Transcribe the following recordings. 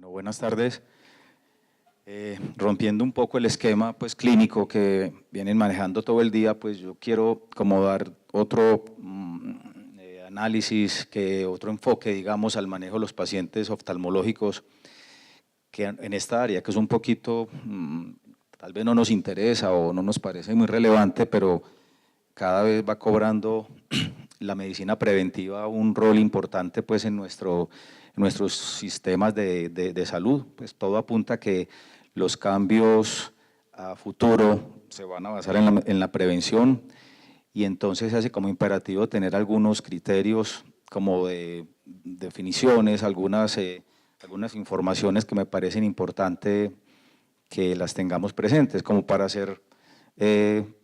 Bueno, buenas tardes. Rompiendo un poco el esquema pues, clínico que vienen manejando todo el día, pues yo quiero como dar otro análisis, otro enfoque, digamos, al manejo de los pacientes oftalmológicos que en esta área, que es un poquito, tal vez no nos interesa o no nos parece muy relevante, pero cada vez va cobrando la medicina preventiva un rol importante pues, en nuestros sistemas de salud. Pues todo apunta a que los cambios a futuro se van a basar en la prevención y entonces se hace como imperativo tener algunos criterios como de definiciones, algunas informaciones que me parecen importantes que las tengamos presentes, como para hacer,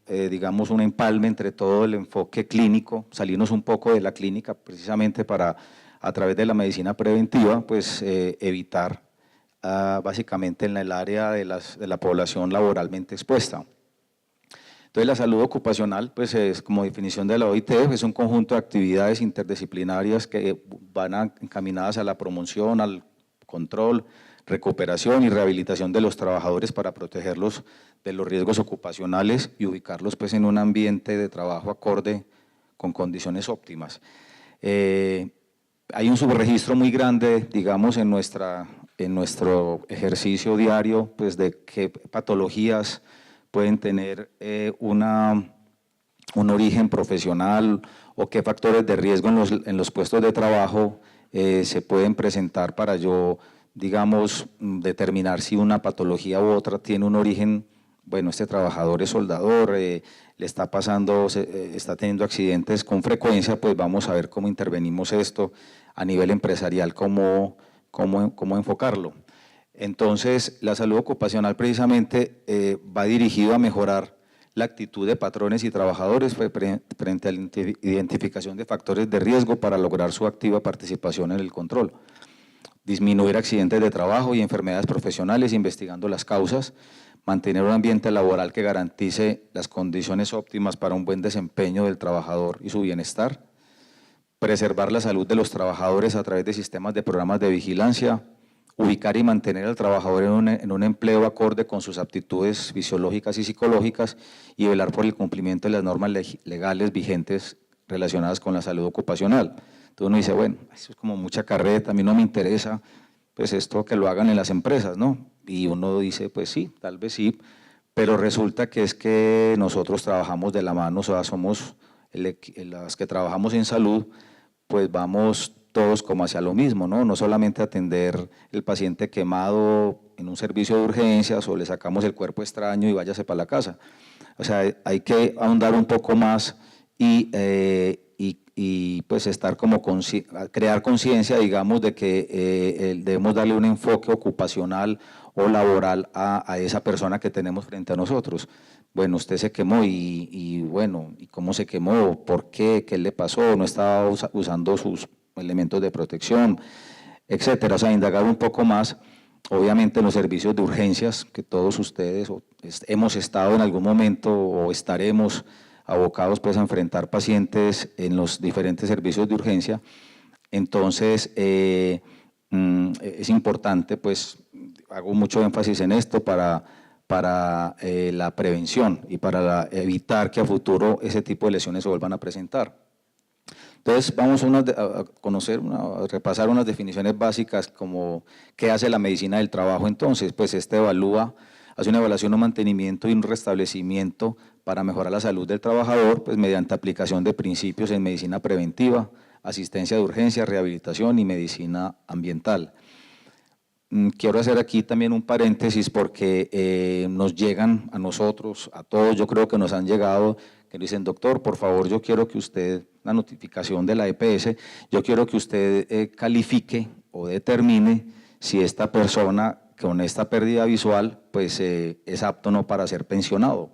digamos, un empalme entre todo el enfoque clínico, salirnos un poco de la clínica precisamente para, a través de la medicina preventiva, pues evitar básicamente en el área de la población laboralmente expuesta. Entonces, la salud ocupacional, pues es como definición de la OIT, es un conjunto de actividades interdisciplinarias que van encaminadas a la promoción, al control, recuperación y rehabilitación de los trabajadores para protegerlos de los riesgos ocupacionales y ubicarlos pues, en un ambiente de trabajo acorde con condiciones óptimas. Hay un subregistro muy grande, digamos, en nuestro ejercicio diario, pues de qué patologías pueden tener un origen profesional o qué factores de riesgo en los puestos de trabajo se pueden presentar para yo, digamos, determinar si una patología u otra tiene un origen. Bueno, este trabajador es soldador, le está pasando, está teniendo accidentes con frecuencia, pues vamos a ver cómo intervenimos esto a nivel empresarial, cómo enfocarlo. Entonces, la salud ocupacional precisamente va dirigido a mejorar la actitud de patrones y trabajadores frente a la identificación de factores de riesgo para lograr su activa participación en el control, disminuir accidentes de trabajo y enfermedades profesionales investigando las causas, mantener un ambiente laboral que garantice las condiciones óptimas para un buen desempeño del trabajador y su bienestar, preservar la salud de los trabajadores a través de sistemas de programas de vigilancia, ubicar y mantener al trabajador en un empleo acorde con sus aptitudes fisiológicas y psicológicas y velar por el cumplimiento de las normas legales vigentes relacionadas con la salud ocupacional. Entonces uno dice, bueno, eso es como mucha carreta, a mí no me interesa, pues esto que lo hagan en las empresas, ¿no? Y uno dice, pues sí, tal vez sí, pero resulta que es que nosotros trabajamos de la mano, o sea, somos las que trabajamos en salud, pues vamos todos como hacia lo mismo, ¿no? No solamente atender el paciente quemado en un servicio de urgencias o le sacamos el cuerpo extraño y váyase para la casa. O sea, hay que ahondar un poco más y pues estar como crear conciencia, digamos, de que debemos darle un enfoque ocupacional o laboral a esa persona que tenemos frente a nosotros. Bueno, usted se quemó y bueno, ¿y cómo se quemó? ¿Por qué? ¿Qué le pasó? ¿No estaba usando sus elementos de protección? Etcétera. O sea, indagar un poco más, obviamente en los servicios de urgencias, que todos ustedes hemos estado en algún momento o estaremos abocados pues a enfrentar pacientes en los diferentes servicios de urgencia. Entonces, es importante, pues, hago mucho énfasis en esto para la prevención y para evitar que a futuro ese tipo de lesiones se vuelvan a presentar. Entonces, vamos a conocer, a repasar unas definiciones básicas como qué hace la medicina del trabajo. Entonces, pues hace una evaluación, un mantenimiento y un restablecimiento para mejorar la salud del trabajador, pues mediante aplicación de principios en medicina preventiva, asistencia de urgencia, rehabilitación y medicina ambiental. Quiero hacer aquí también un paréntesis porque nos llegan a nosotros, a todos, yo creo que nos han llegado, que nos dicen, doctor, por favor, yo quiero que usted, la notificación de la EPS, yo quiero que usted califique o determine si esta persona con esta pérdida visual pues es apto o no para ser pensionado.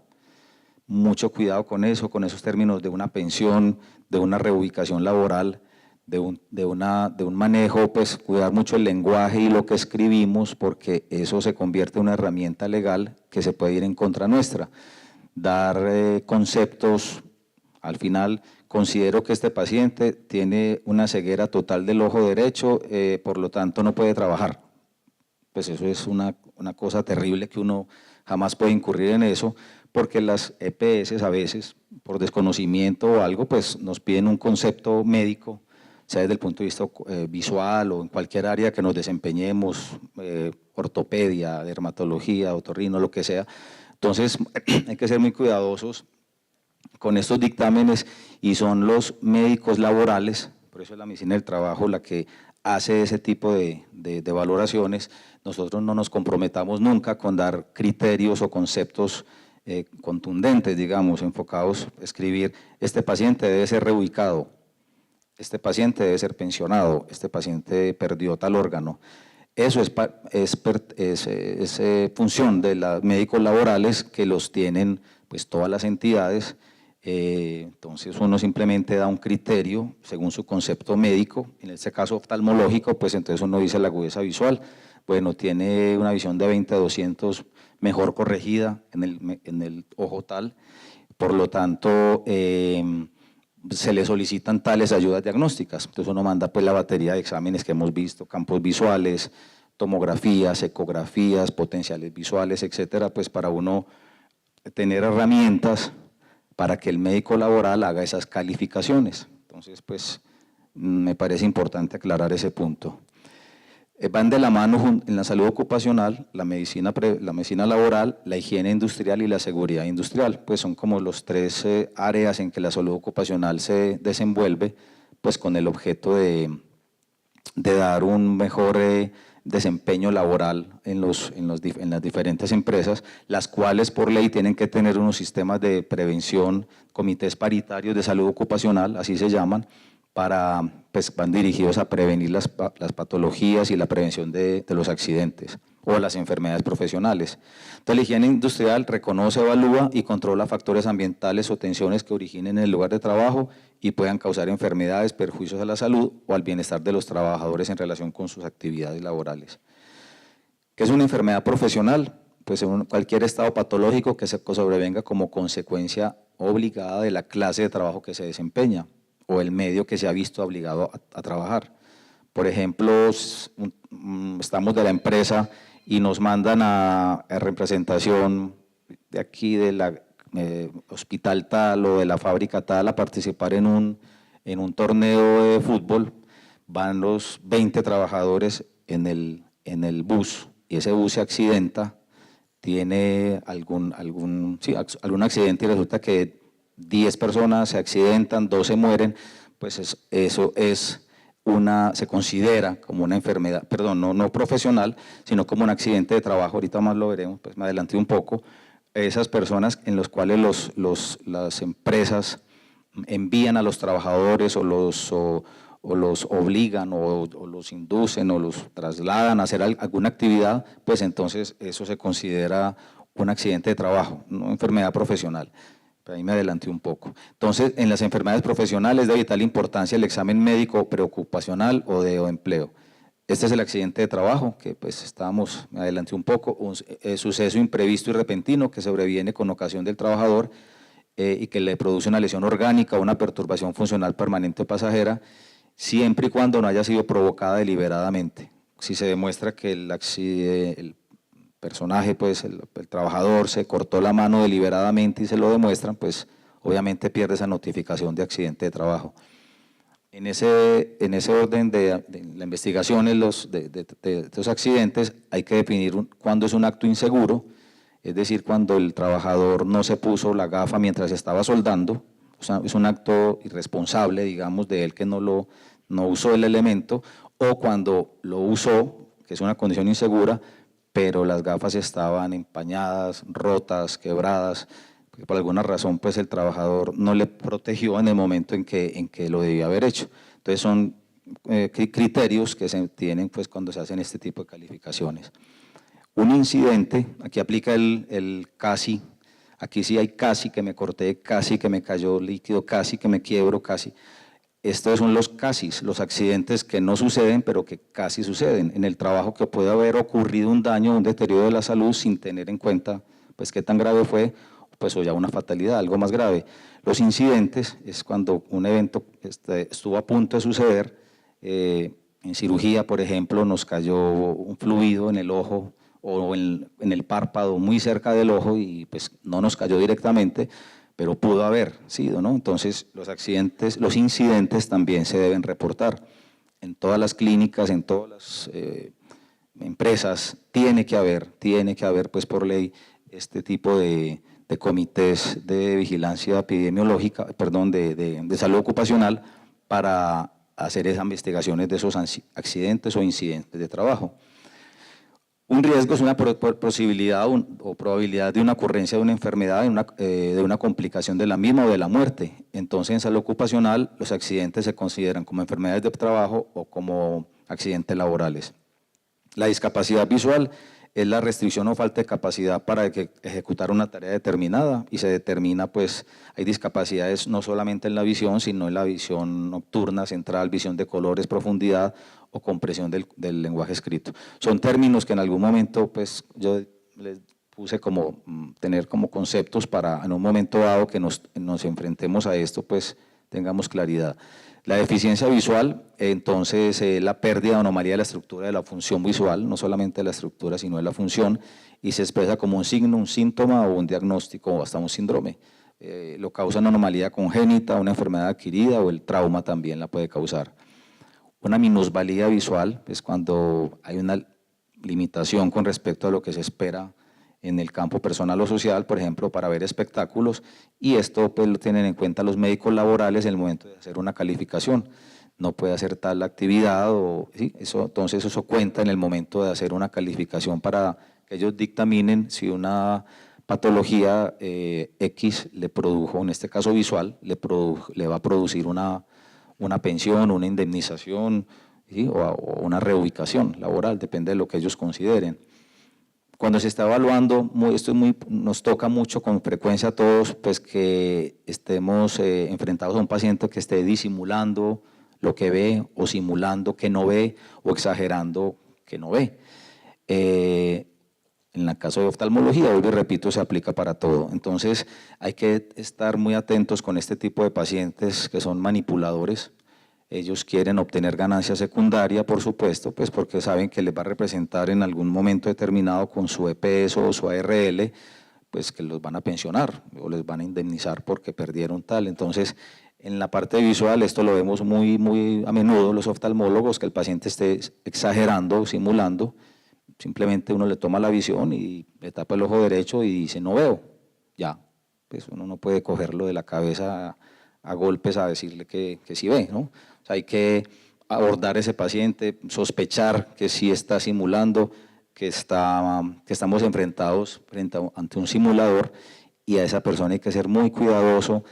Mucho cuidado con eso, con esos términos de una pensión, de una reubicación laboral, de un manejo, pues cuidar mucho el lenguaje y lo que escribimos, porque eso se convierte en una herramienta legal que se puede ir en contra nuestra. Dar conceptos, al final considero que este paciente tiene una ceguera total del ojo derecho, por lo tanto no puede trabajar. pues eso es una cosa terrible que uno jamás puede incurrir en eso, porque las EPS a veces, por desconocimiento o algo, pues nos piden un concepto médico, sea desde el punto de vista visual o en cualquier área que nos desempeñemos, ortopedia, dermatología, otorrino, lo que sea. Entonces hay que ser muy cuidadosos con estos dictámenes y son los médicos laborales, por eso es la medicina del trabajo la que hace ese tipo de valoraciones. Nosotros no nos comprometamos nunca con dar criterios o conceptos contundentes, digamos, enfocados a escribir, este paciente debe ser reubicado, este paciente debe ser pensionado, este paciente perdió tal órgano. Eso es función de los médicos laborales que los tienen pues todas las entidades. Entonces uno simplemente da un criterio según su concepto médico, en este caso oftalmológico, pues entonces uno dice la agudeza visual, bueno, tiene una visión de 20/200 mejor corregida en el ojo tal, por lo tanto se le solicitan tales ayudas diagnósticas, entonces uno manda pues la batería de exámenes que hemos visto, campos visuales, tomografías, ecografías, potenciales visuales, etcétera, pues para uno tener herramientas para que el médico laboral haga esas calificaciones. Entonces, pues, me parece importante aclarar ese punto. Van de la mano en la salud ocupacional, la medicina laboral, la higiene industrial y la seguridad industrial, pues son como los tres áreas en que la salud ocupacional se desenvuelve, pues con el objeto de dar un mejor desempeño laboral en las diferentes empresas, las cuales por ley tienen que tener unos sistemas de prevención, comités paritarios de salud ocupacional, así se llaman, pues van dirigidos a prevenir las patologías y la prevención de los accidentes o las enfermedades profesionales. Entonces, la higiene industrial reconoce, evalúa y controla factores ambientales o tensiones que originen en el lugar de trabajo y puedan causar enfermedades, perjuicios a la salud o al bienestar de los trabajadores en relación con sus actividades laborales. ¿Qué es una enfermedad profesional? Pues cualquier estado patológico que se sobrevenga como consecuencia obligada de la clase de trabajo que se desempeña o el medio que se ha visto obligado a trabajar. Por ejemplo, estamos de la empresa y nos mandan a representación de aquí de la hospital tal o de la fábrica tal a participar en un torneo de fútbol, van los 20 trabajadores en el bus y ese bus se accidenta, tiene algún accidente y resulta que 10 personas se accidentan, 12 mueren, pues eso se considera como una enfermedad, perdón, no profesional, sino como un accidente de trabajo, ahorita más lo veremos, pues me adelanté un poco, esas personas en las cuales las empresas envían a los trabajadores o los obligan o los inducen o los trasladan a hacer alguna actividad, pues entonces eso se considera un accidente de trabajo, no enfermedad profesional. Pero ahí me adelanté un poco. Entonces, en las enfermedades profesionales de vital importancia el examen médico preocupacional o de empleo. Este es el accidente de trabajo, que pues me adelanté un poco, un suceso imprevisto y repentino que sobreviene con ocasión del trabajador y que le produce una lesión orgánica o una perturbación funcional permanente o pasajera, siempre y cuando no haya sido provocada deliberadamente. Si se demuestra que el personaje, pues el trabajador se cortó la mano deliberadamente y se lo demuestran, pues obviamente pierde esa notificación de accidente de trabajo. En ese orden de la investigación de los accidentes hay que definir cuándo es un acto inseguro, es decir, cuando el trabajador no se puso la gafa mientras estaba soldando, o sea, es un acto irresponsable, digamos, de él que no usó el elemento, o cuando lo usó, que es una condición insegura, pero las gafas estaban empañadas, rotas, quebradas, porque por alguna razón pues el trabajador no le protegió en el momento en que lo debía haber hecho. Entonces son criterios que se tienen pues cuando se hacen este tipo de calificaciones. Un incidente, aquí aplica el casi, aquí sí hay casi que me corté, casi que me cayó líquido, casi que me quiebro, casi. Estos son los casis, los accidentes que no suceden, pero que casi suceden. En el trabajo que puede haber ocurrido un daño, un deterioro de la salud sin tener en cuenta pues qué tan grave fue, pues o ya una fatalidad, algo más grave. Los incidentes es cuando un evento estuvo a punto de suceder, En cirugía, por ejemplo, nos cayó un fluido en el ojo o en el párpado muy cerca del ojo y pues no nos cayó directamente, pero pudo haber sido, ¿no? Entonces los accidentes, los incidentes también se deben reportar. En todas las clínicas, en todas las empresas, tiene que haber pues por ley este tipo de comités de vigilancia epidemiológica, perdón, de salud ocupacional para hacer esas investigaciones de esos accidentes o incidentes de trabajo. Un riesgo es una posibilidad o probabilidad de una ocurrencia de una enfermedad, de una complicación de la misma o de la muerte. Entonces, en salud ocupacional, los accidentes se consideran como enfermedades de trabajo o como accidentes laborales. La discapacidad visual es la restricción o falta de capacidad para ejecutar una tarea determinada y se determina, pues, hay discapacidades no solamente en la visión, sino en la visión nocturna, central, visión de colores, profundidad o compresión del lenguaje escrito. Son términos que en algún momento, pues, yo les puse como, tener como conceptos para en un momento dado que nos enfrentemos a esto, pues, tengamos claridad. La deficiencia visual, entonces, la pérdida o anomalía de la estructura de la función visual, no solamente de la estructura, sino de la función, y se expresa como un signo, un síntoma o un diagnóstico o hasta un síndrome. Lo causa una anomalía congénita, una enfermedad adquirida o el trauma también la puede causar. Una minusvalía visual es cuando hay una limitación con respecto a lo que se espera en el campo personal o social, por ejemplo, para ver espectáculos, y esto pues lo tienen en cuenta los médicos laborales en el momento de hacer una calificación. No puede hacer tal actividad, ¿sí? Entonces eso cuenta en el momento de hacer una calificación para que ellos dictaminen si una patología X le produjo, en este caso visual, le va a producir una pensión, una indemnización, ¿sí? o una reubicación laboral, depende de lo que ellos consideren. Cuando se está evaluando, nos toca mucho con frecuencia a todos, pues que estemos enfrentados a un paciente que esté disimulando lo que ve o simulando que no ve o exagerando que no ve. En el caso de oftalmología, vuelvo y repito, se aplica para todo. Entonces hay que estar muy atentos con este tipo de pacientes que son manipuladores. Ellos quieren obtener ganancia secundaria, por supuesto, pues porque saben que les va a representar en algún momento determinado con su EPS o su ARL, pues que los van a pensionar o les van a indemnizar porque perdieron tal. Entonces, en la parte visual, esto lo vemos muy a menudo los oftalmólogos, que el paciente esté exagerando o simulando, simplemente uno le toma la visión y le tapa el ojo derecho y dice, no veo, ya, pues uno no puede cogerlo de la cabeza a golpes a decirle que sí ve, ¿no? O sea, hay que abordar a ese paciente, sospechar que sí está simulando, que estamos enfrentados ante un simulador y a esa persona hay que ser muy cuidadoso,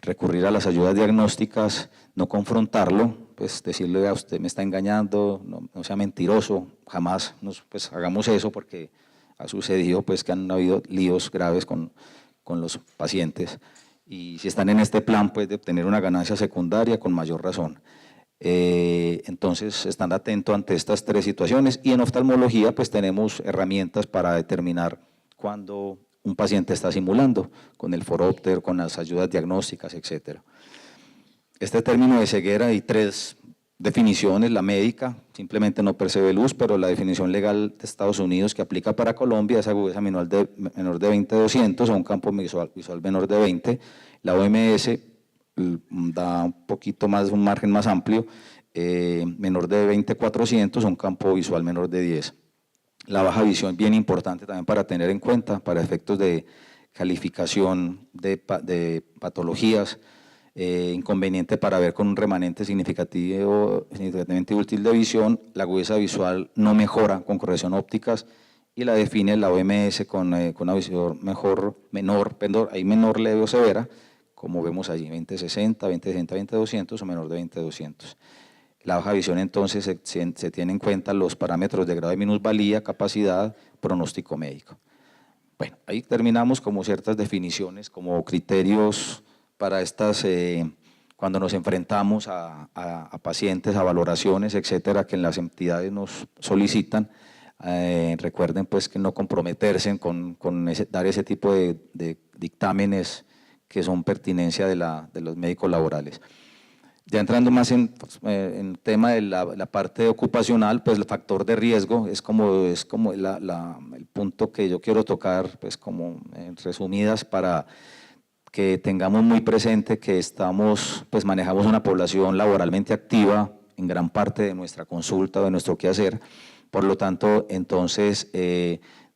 recurrir a las ayudas diagnósticas, no confrontarlo, pues decirle a usted me está engañando, no sea mentiroso, jamás pues, hagamos eso porque ha sucedido pues que han habido líos graves con los pacientes. Y si están en este plan, pues de obtener una ganancia secundaria con mayor razón. Entonces, están atentos ante estas tres situaciones y en oftalmología, pues tenemos herramientas para determinar cuándo un paciente está simulando, con el foróptero, con las ayudas diagnósticas, etc. Este término de ceguera hay tres definiciones, la médica, simplemente no percibe luz, pero la definición legal de Estados Unidos que aplica para Colombia es agudeza menor de 20/200 a un campo visual menor de 20. La OMS da un poquito más, un margen más amplio, menor de 20/400 a un campo visual menor de 10. La baja visión, bien importante también para tener en cuenta, para efectos de calificación de patologías, inconveniente para ver con un remanente significativamente útil de visión. La agudeza visual no mejora con corrección ópticas y la define la OMS con una visión menor leve o severa, como vemos allí, 20/60, 20/60, 20/200 o menor de 20/200. La baja visión entonces se tiene en cuenta los parámetros de grado de minusvalía, capacidad, pronóstico médico. Bueno, ahí terminamos como ciertas definiciones, como criterios para estas, cuando nos enfrentamos a pacientes, a valoraciones, etcétera, que las entidades nos solicitan. Recuerden pues que no comprometerse con dar ese tipo de dictámenes que son pertinencia de los médicos laborales. Ya entrando más en tema de la parte ocupacional, pues el factor de riesgo es como el punto que yo quiero tocar, pues como en resumidas, para que tengamos muy presente que pues manejamos una población laboralmente activa en gran parte de nuestra consulta o de nuestro quehacer. Por lo tanto, entonces,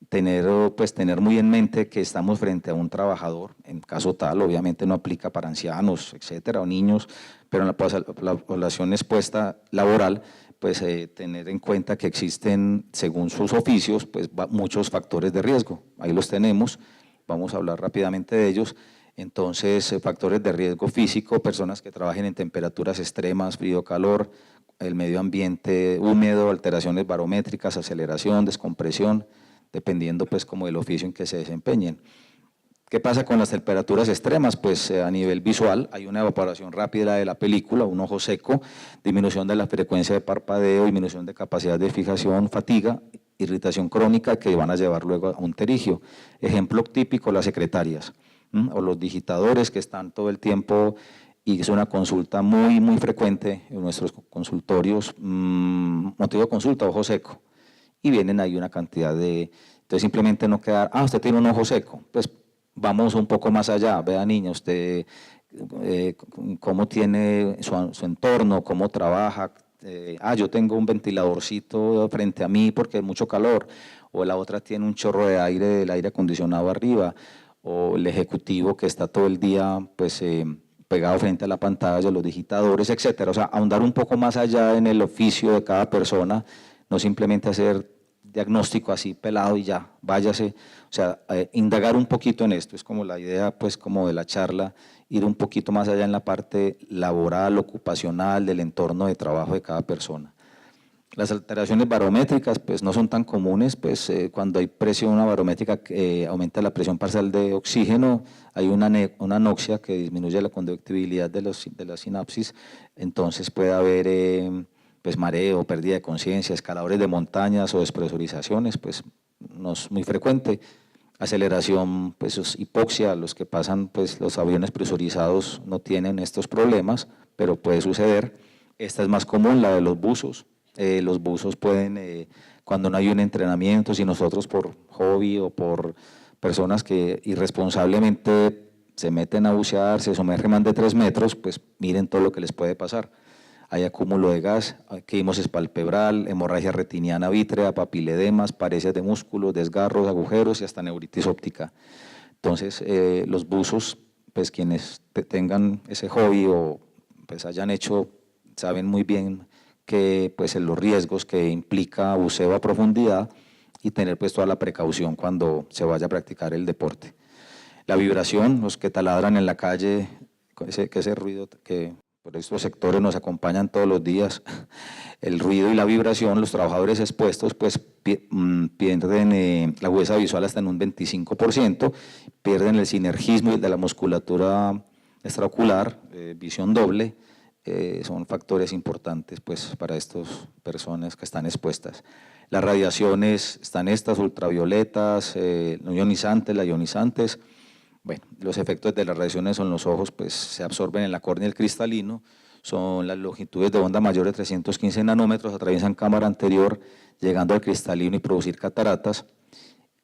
tener muy en mente que estamos frente a un trabajador, en caso tal, obviamente no aplica para ancianos, etcétera, o niños, pero en la población expuesta laboral, pues tener en cuenta que existen, según sus oficios, pues muchos factores de riesgo. Ahí los tenemos, vamos a hablar rápidamente de ellos. Entonces, factores de riesgo físico, personas que trabajen en temperaturas extremas, frío, calor, el medio ambiente húmedo, alteraciones barométricas, aceleración, descompresión, dependiendo pues como del oficio en que se desempeñen. ¿Qué pasa con las temperaturas extremas? Pues a nivel visual hay una evaporación rápida de la película, un ojo seco, disminución de la frecuencia de parpadeo, disminución de capacidad de fijación, fatiga, irritación crónica que van a llevar luego a un pterigio. Ejemplo típico, las secretarias o los digitadores que están todo el tiempo, y es una consulta muy frecuente en nuestros consultorios, motivo de consulta, ojo seco, y vienen ahí una cantidad de… Entonces simplemente no quedar, usted tiene un ojo seco, pues vamos un poco más allá, vea niña, usted cómo tiene su entorno, cómo trabaja, yo tengo un ventiladorcito frente a mí porque hay mucho calor, o la otra tiene un chorro de aire del aire acondicionado arriba, o el ejecutivo que está todo el día pues pegado frente a la pantalla, los digitadores, etcétera. O sea, ahondar un poco más allá en el oficio de cada persona, no simplemente hacer diagnóstico así pelado y ya, váyase, o sea, indagar un poquito en esto, es como la idea pues como de la charla, ir un poquito más allá en la parte laboral, ocupacional, del entorno de trabajo de cada persona. Las alteraciones barométricas pues no son tan comunes, pues cuando hay presión, una barométrica que aumenta la presión parcial de oxígeno, hay una anoxia que disminuye la conductibilidad de la sinapsis, entonces puede haber pues mareo, pérdida de conciencia, escaladores de montañas o despresurizaciones, pues no es muy frecuente. Aceleración, pues hipoxia, los que pasan, pues los aviones presurizados no tienen estos problemas, pero puede suceder. Esta es más común, la de los buzos. Los buzos pueden, cuando no hay un entrenamiento, si nosotros por hobby o por personas que irresponsablemente se meten a bucear, se sumergen más de 3 metros, pues miren todo lo que les puede pasar. Hay acúmulo de gas, quimosis palpebral, hemorragia retiniana vítrea, papiledemas, paredes de músculos, desgarros, agujeros y hasta neuritis óptica. Entonces, los buzos, pues quienes tengan ese hobby o pues hayan hecho, saben muy bien que pues en los riesgos que implica buceo a profundidad y tener pues toda la precaución cuando se vaya a practicar el deporte. La vibración, los que taladran en la calle, ese ruido que por estos sectores nos acompañan todos los días, el ruido y la vibración, los trabajadores expuestos pues pierden la agudeza visual hasta en un 25%, pierden el sinergismo de la musculatura extraocular, visión doble, son factores importantes pues para estas personas que están expuestas. Las radiaciones están estas, ultravioletas, no ionizantes, las ionizantes. Bueno, los efectos de las radiaciones en los ojos pues se absorben en la córnea del cristalino, son las longitudes de onda mayores de 315 nanómetros, atraviesan cámara anterior llegando al cristalino y producir cataratas.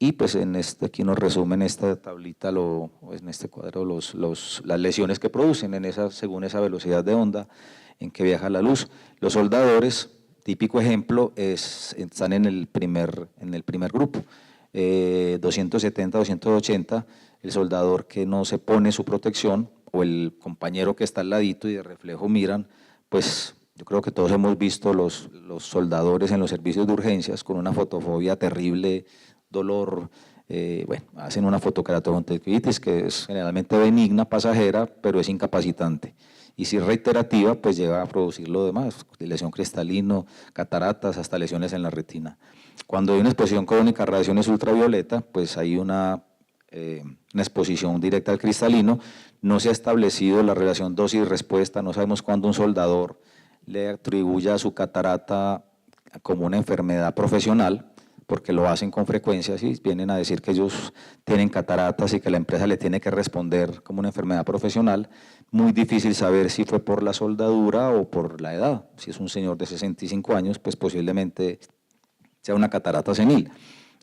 Y pues aquí nos resumen esta tablita, en este cuadro, las lesiones que producen según esa velocidad de onda en que viaja la luz. Los soldadores, típico ejemplo, están en el primer grupo, 270, 280, el soldador que no se pone su protección o el compañero que está al ladito y de reflejo miran, pues yo creo que todos hemos visto los soldadores en los servicios de urgencias con una fotofobia terrible, dolor, bueno, hacen una fotokeratoconjuntivitis que es generalmente benigna, pasajera, pero es incapacitante. Y si es reiterativa, pues llega a producir lo demás, lesión cristalino, cataratas, hasta lesiones en la retina. Cuando hay una exposición crónica a radiaciones ultravioleta, pues hay una exposición directa al cristalino, no se ha establecido la relación dosis-respuesta, no sabemos cuándo un soldador le atribuya a su catarata como una enfermedad profesional, porque lo hacen con frecuencia, ¿sí? Vienen a decir que ellos tienen cataratas y que la empresa le tiene que responder como una enfermedad profesional. Muy difícil saber si fue por la soldadura o por la edad. Si es un señor de 65 años, pues posiblemente sea una catarata senil.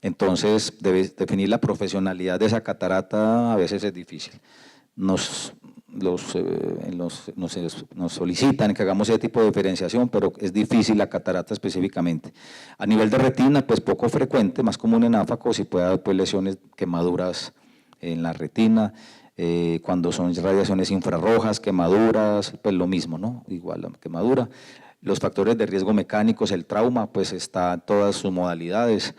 Entonces, definir la profesionalidad de esa catarata a veces es difícil. Nos solicitan que hagamos ese tipo de diferenciación, pero es difícil la catarata específicamente. A nivel de retina, pues poco frecuente, más común en áfaco, si puede haber pues, lesiones, quemaduras en la retina, cuando son radiaciones infrarrojas, quemaduras, pues lo mismo, ¿no? Igual la quemadura. Los factores de riesgo mecánicos, el trauma, pues está en todas sus modalidades,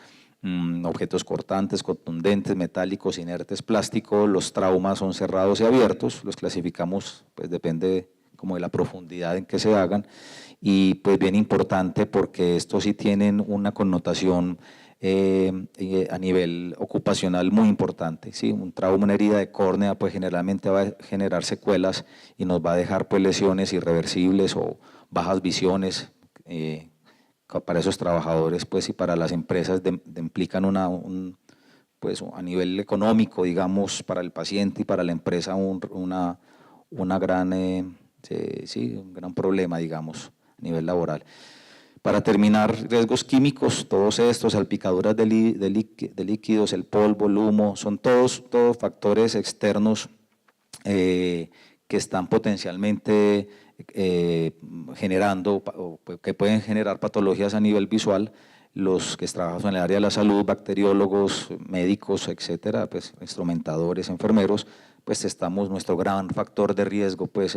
objetos cortantes, contundentes, metálicos, inertes, plásticos. Los traumas son cerrados y abiertos, los clasificamos, pues depende como de la profundidad en que se hagan, y pues bien importante porque estos sí tienen una connotación a nivel ocupacional muy importante, ¿sí? Un trauma, una herida de córnea, pues generalmente va a generar secuelas y nos va a dejar pues lesiones irreversibles o bajas visiones, para esos trabajadores pues, y para las empresas implican pues, a nivel económico, digamos, para el paciente y para la empresa una gran, sí, un gran problema, digamos, a nivel laboral. Para terminar, riesgos químicos, todos estos, salpicaduras de líquidos, el polvo, el humo, son todos factores externos que están potencialmente generando, que pueden generar patologías a nivel visual. Los que trabajamos en el área de la salud, bacteriólogos, médicos, etcétera, pues instrumentadores, enfermeros, pues nuestro gran factor de riesgo pues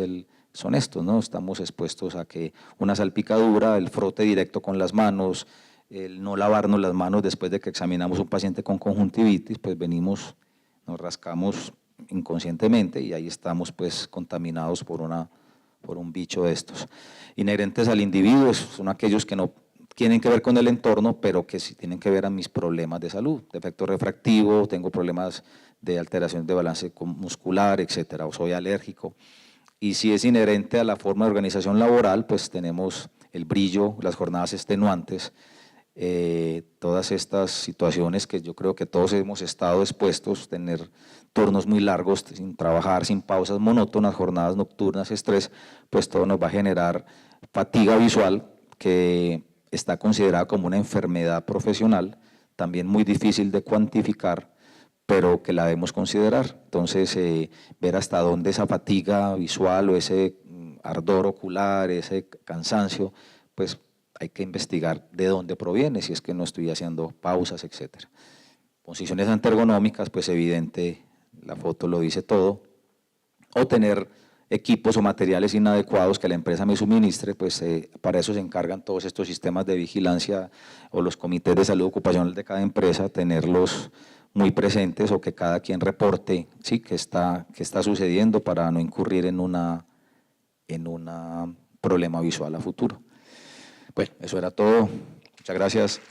son estos, ¿no? Estamos expuestos a que una salpicadura, el frote directo con las manos, el no lavarnos las manos después de que examinamos un paciente con conjuntivitis, pues nos rascamos inconscientemente y ahí estamos pues contaminados por un bicho de estos. Inherentes al individuo son aquellos que no tienen que ver con el entorno, pero que sí tienen que ver a mis problemas de salud, defecto refractivo, tengo problemas de alteración de balance muscular, etcétera, o soy alérgico. Y si es inherente a la forma de organización laboral, pues tenemos el brillo, las jornadas extenuantes, todas estas situaciones que yo creo que todos hemos estado expuestos, tener turnos muy largos, sin trabajar, sin pausas monótonas, jornadas nocturnas, estrés, pues todo nos va a generar fatiga visual que está considerada como una enfermedad profesional, también muy difícil de cuantificar, pero que la debemos considerar. Entonces, ver hasta dónde esa fatiga visual o ese ardor ocular, ese cansancio, pues hay que investigar de dónde proviene, si es que no estoy haciendo pausas, etcétera. Posiciones antergonómicas, pues evidente, la foto lo dice todo, o tener equipos o materiales inadecuados que la empresa me suministre, pues para eso se encargan todos estos sistemas de vigilancia o los comités de salud ocupacional de cada empresa, tenerlos muy presentes o que cada quien reporte, ¿sí? qué está sucediendo para no incurrir en un problema visual a futuro. Bueno, eso era todo. Muchas gracias.